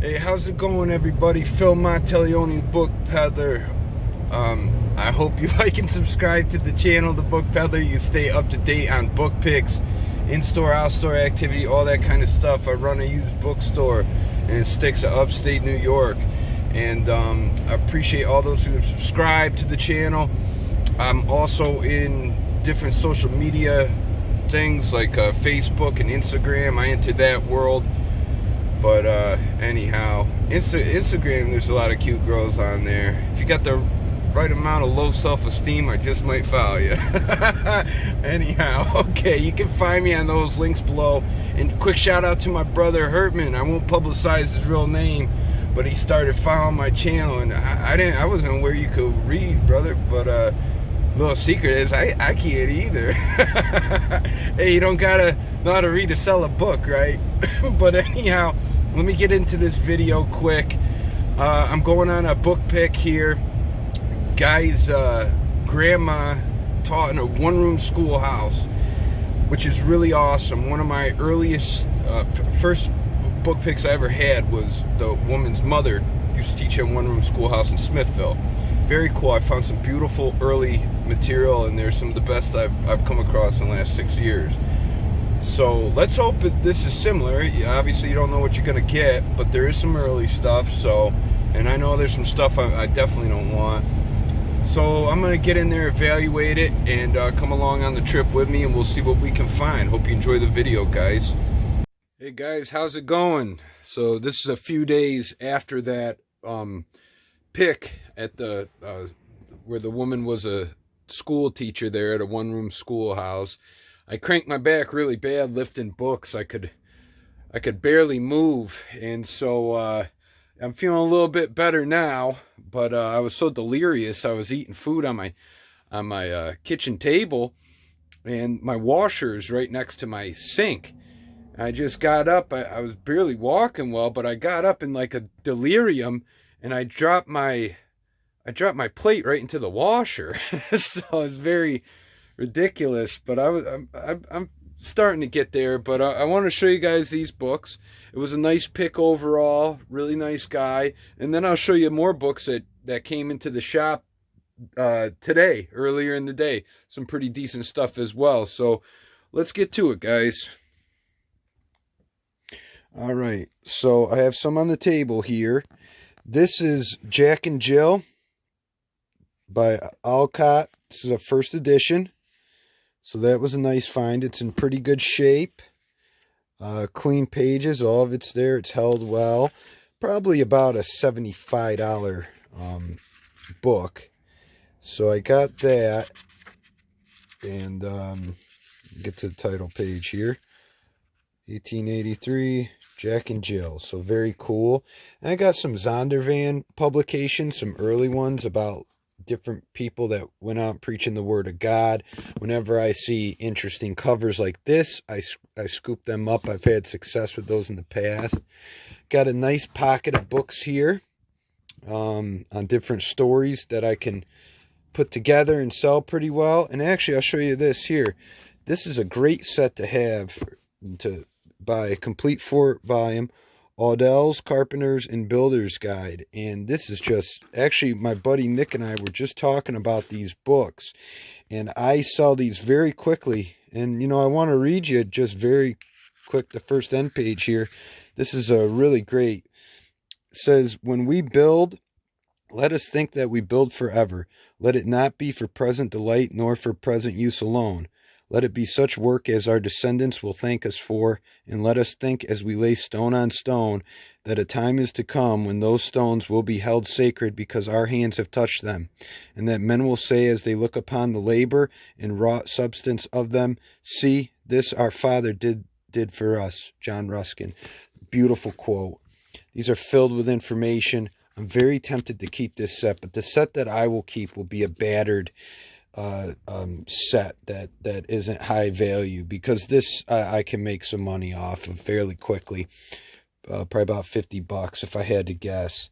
Hey, how's it going, everybody? Phil Monteleone, Book Peddler. I hope you like and subscribe to the channel, The Book Peddler. You stay up to date on book picks, in-store, out-store activity, all that kind of stuff. I run a used bookstore, and it sticks to upstate New York. And I appreciate all those who have subscribed to the channel. I'm also in different social media things like Facebook and Instagram. I enter that world. But anyhow, Instagram, there's a lot of cute girls on there. If you got the right amount of low self-esteem, I just might follow you. Anyhow, okay, you can find me on those links below. And quick shout out to my brother Hertman. I won't publicize his real name, but he started following my channel, and I wasn't aware you could read, brother. But little secret is I can't either. Hey, you don't gotta know how to read to sell a book, right? But anyhow, let me get into this video quick. I'm going on a book pick here. Guy's grandma taught in a one-room schoolhouse, which is really awesome. One of my earliest first book picks I ever had was the woman's mother used to teach in a one-room schoolhouse in Smithville. Very cool. I found some beautiful early material, and there's some of the best I've come across in the last 6 years. So let's hope that this is similar. Obviously, you don't know what you're going to get, but there is some early stuff. So, and I know there's some stuff I definitely don't want. So I'm going to get in there, evaluate it, and come along on the trip with me, and we'll see what we can find. Hope you enjoy the video, guys. Hey, guys, how's it going? So this is a few days after that pick at the where the woman was a school teacher there at a one-room schoolhouse. I cranked my back really bad lifting books. I could barely move, and so I'm feeling a little bit better now. But I was so delirious. I was eating food on my kitchen table, and my washer is right next to my sink. I just got up. I was barely walking well, but I got up in like a delirium, and I dropped my plate right into the washer. So it was very ridiculous, but I'm starting to get there. But I want to show you guys these books. It was a nice pick overall, really nice guy. And then I'll show you more books that came into the shop today, earlier in the day. Some pretty decent stuff as well. So let's get to it, guys. All right, so I have some on the table here. This is Jack and Jill by Alcott. This is a first edition. So that was a nice find. It's in pretty good shape. Clean pages, all of it's there. It's held well. Probably about a $75 book. So I got that. And get to the title page here. 1883, Jack and Jill. So very cool. And I got some Zondervan publications, some early ones about different people that went out preaching the word of God. Whenever I see interesting covers like this, I scoop them up. I've had success with those in the past. Got a nice pocket of books here on different stories that I can put together and sell pretty well. And actually, I'll show you this here. This is a great set to have to buy, a complete 4-volume Audell's Carpenters and Builders Guide. And this is just, actually my buddy Nick and I were just talking about these books, and I sell these very quickly. And you know, I want to read you just very quick the first end page here. This is a really great. It says, when we build, let us think that we build forever. Let it not be for present delight nor for present use alone. Let it be such work as our descendants will thank us for, and let us think as we lay stone on stone that a time is to come when those stones will be held sacred because our hands have touched them, and that men will say as they look upon the labor and wrought substance of them, see, this our Father did for us. John Ruskin. Beautiful quote. These are filled with information. I'm very tempted to keep this set, but the set that I will keep will be a battered set that isn't high value, because this I can make some money off of fairly quickly, probably about $50 if I had to guess.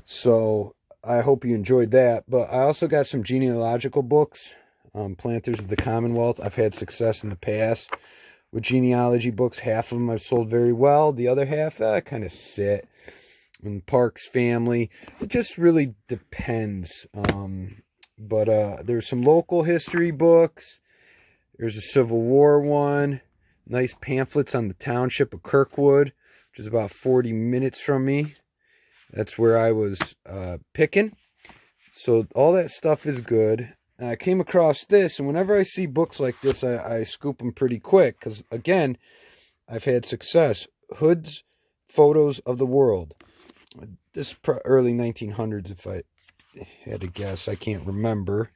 So I hope you enjoyed that. But I also got some genealogical books, Planters of the Commonwealth. I've had success in the past with genealogy books. Half of them I've sold very well. The other half, kind of sit. and Parks family. It just really depends. But there's some local history books. There's a Civil War one. Nice pamphlets on the township of Kirkwood, which is about 40 minutes from me. That's where I was Pickin. So all that stuff is good. And I came across this, and whenever I see books like this, I scoop them pretty quick. Because, again, I've had success. Hood's Photos of the World. This early 1900s, if I had to guess. I can't remember.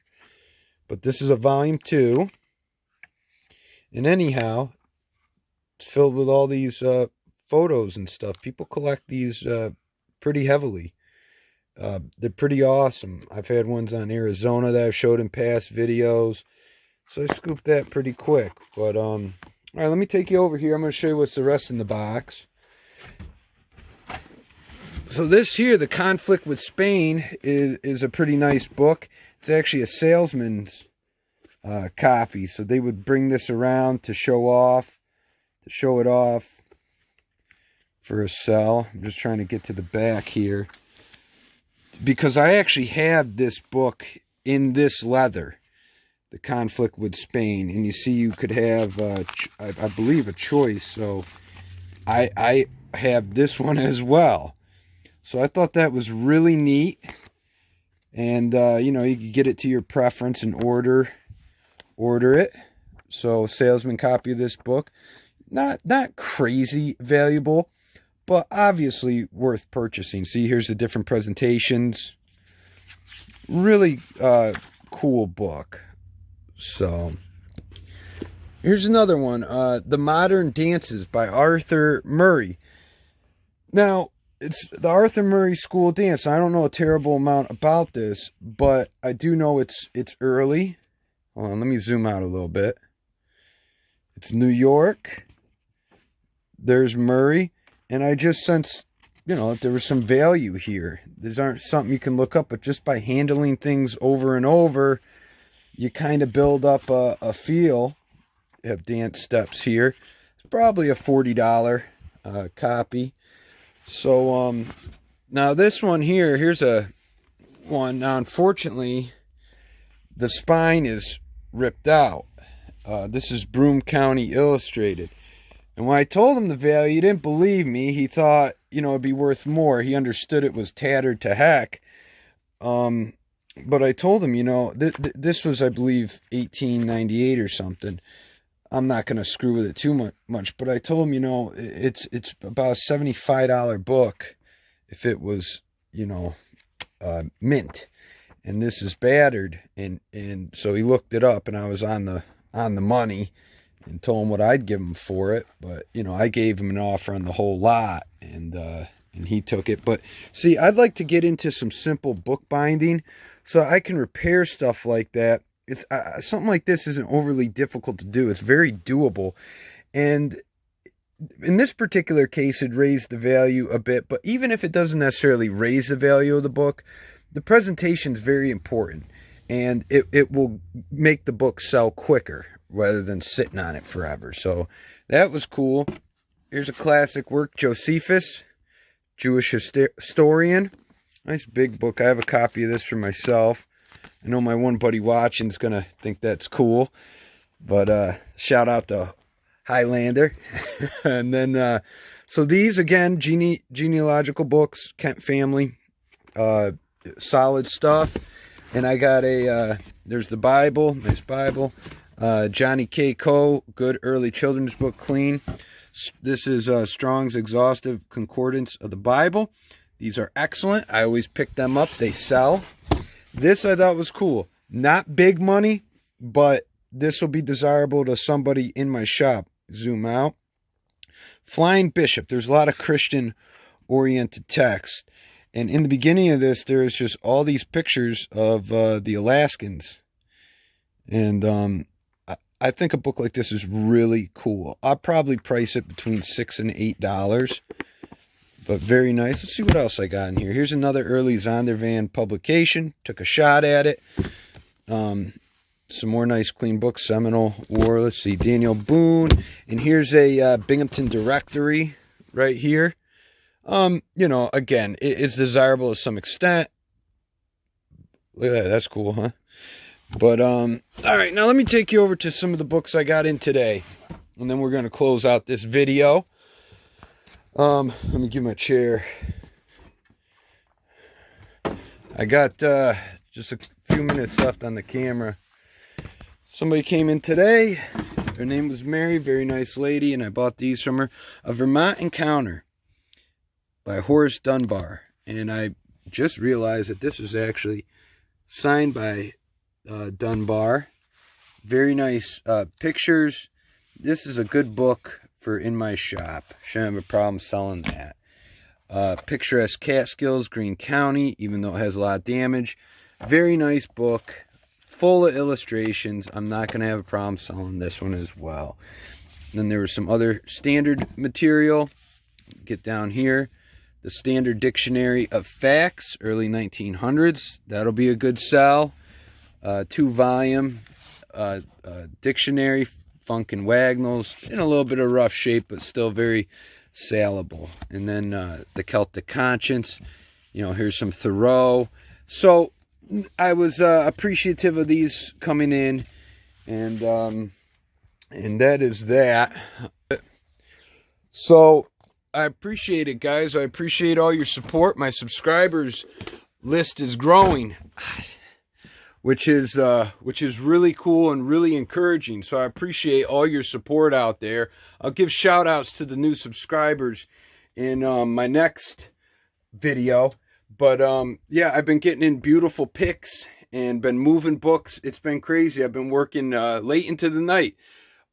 But this is a volume 2. And anyhow, it's filled with all these photos and stuff. People collect these pretty heavily. They're pretty awesome. I've had ones on Arizona that I've showed in past videos. So I scooped that pretty quick. But, all right, let me take you over here. I'm going to show you what's the rest in the box. So this here, The Conflict with Spain, is a pretty nice book. It's actually a salesman's copy. So they would bring this around to show it off for a sell. I'm just trying to get to the back here, because I actually have this book in this leather, The Conflict with Spain. And you see, you could have, I believe, a choice. So I have this one as well. So I thought that was really neat. And, you know, you could get it to your preference and order it. So salesman copy of this book. Not crazy valuable, but obviously worth purchasing. See, here's the different presentations. Really cool book. So here's another one. The Modern Dances by Arthur Murray. Now, it's the Arthur Murray School Dance. I don't know a terrible amount about this, but I do know it's early. Hold on, let me zoom out a little bit. It's New York. There's Murray. And I just sensed, you know, that there was some value here. These aren't something you can look up, but just by handling things over and over, you kind of build up a feel. You have dance steps here. It's probably a $40 copy. So, now this one here, here's a one. Now, unfortunately, the spine is ripped out. This is Broome County Illustrated. And when I told him the value, he didn't believe me. He thought, you know, it'd be worth more. He understood it was tattered to heck. But I told him, you know, this was, I believe, 1898 or something. I'm not going to screw with it too much. But I told him, you know, it's about a $75 book if it was, you know, mint. And this is battered. And so he looked it up, and I was on the money. And told him what I'd give him for it. But, you know, I gave him an offer on the whole lot, and he took it. But, see, I'd like to get into some simple bookbinding so I can repair stuff like that. It's something like this isn't overly difficult to do. It's very doable. And in this particular case, it raised the value a bit. But even if it doesn't necessarily raise the value of the book, the presentation is very important. And it will make the book sell quicker rather than sitting on it forever. So that was cool. Here's a classic work, Josephus, Jewish historian. Nice big book. I have a copy of this for myself. I know my one buddy watching is going to think that's cool. But shout out to Highlander. And then, so these, again, genealogical books, Kent family. Solid stuff. And I got there's the Bible, nice Bible. Johnny K. Coe, good early children's book, clean. This is Strong's Exhaustive Concordance of the Bible. These are excellent. I always pick them up. They sell. This I thought was cool. Not big money, but this will be desirable to somebody in my shop. Zoom out. Flying Bishop. There's a lot of Christian-oriented text. And in the beginning of this, there's just all these pictures of the Alaskans. And I think a book like this is really cool. I'll probably price it between $6 and $8. But very nice. Let's see what else I got in here. Here's another early Zondervan publication. Took a shot at it. Some more nice clean books. Seminole War. Let's see. Daniel Boone. And here's a Binghamton Directory right here. You know, again, it's desirable to some extent. Look at that, that's cool, huh? But all right, now let me take you over to some of the books I got in today, and then we're going to close out this video. Let me get my chair. I got just a few minutes left on the camera. Somebody came in today. Her name was Mary, very nice lady, and I bought these from her. A Vermont Encounter by Horace Dunbar. And I just realized that this was actually signed by Dunbar. Very nice pictures. This is a good book for in my shop. Shouldn't have a problem selling that. Picturesque Catskills, Greene County, even though it has a lot of damage. Very nice book, full of illustrations. I'm not going to have a problem selling this one as well. Then there was some other standard material. Get down here. The Standard Dictionary of Facts, early 1900s. That'll be a good sell. 2-volume dictionary, Funk and Wagnalls, in a little bit of rough shape, but still very salable. And then the Celtic Conscience. You know, here's some Thoreau. So I was appreciative of these coming in, and that is that. So I appreciate it, guys. I appreciate all your support. My subscribers list is growing, which is really cool and really encouraging. So I appreciate all your support out there. I'll give shout outs to the new subscribers in my next video. But yeah, I've been getting in beautiful pics and been moving books. It's been crazy. I've been working late into the night,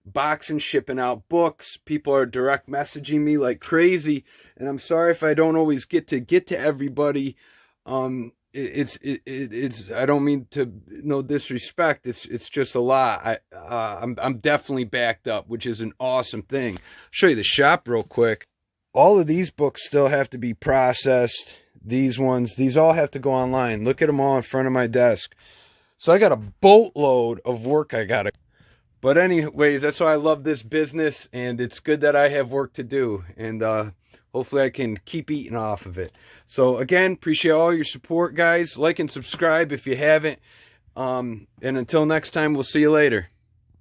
boxing, shipping out books. People are direct messaging me like crazy, and I'm sorry if I don't always get to everybody. It's I don't mean to, no disrespect. It's just a lot. I'm definitely backed up, which is an awesome thing. I'll show you the shop real quick. All of these books still have to be processed. These ones, these all have to go online. Look at them all in front of my desk. So I got a boatload of work I gotta. But anyways, that's why I love this business, and it's good that I have work to do, and hopefully I can keep eating off of it. So again, appreciate all your support, guys. Like and subscribe if you haven't. And until next time, we'll see you later.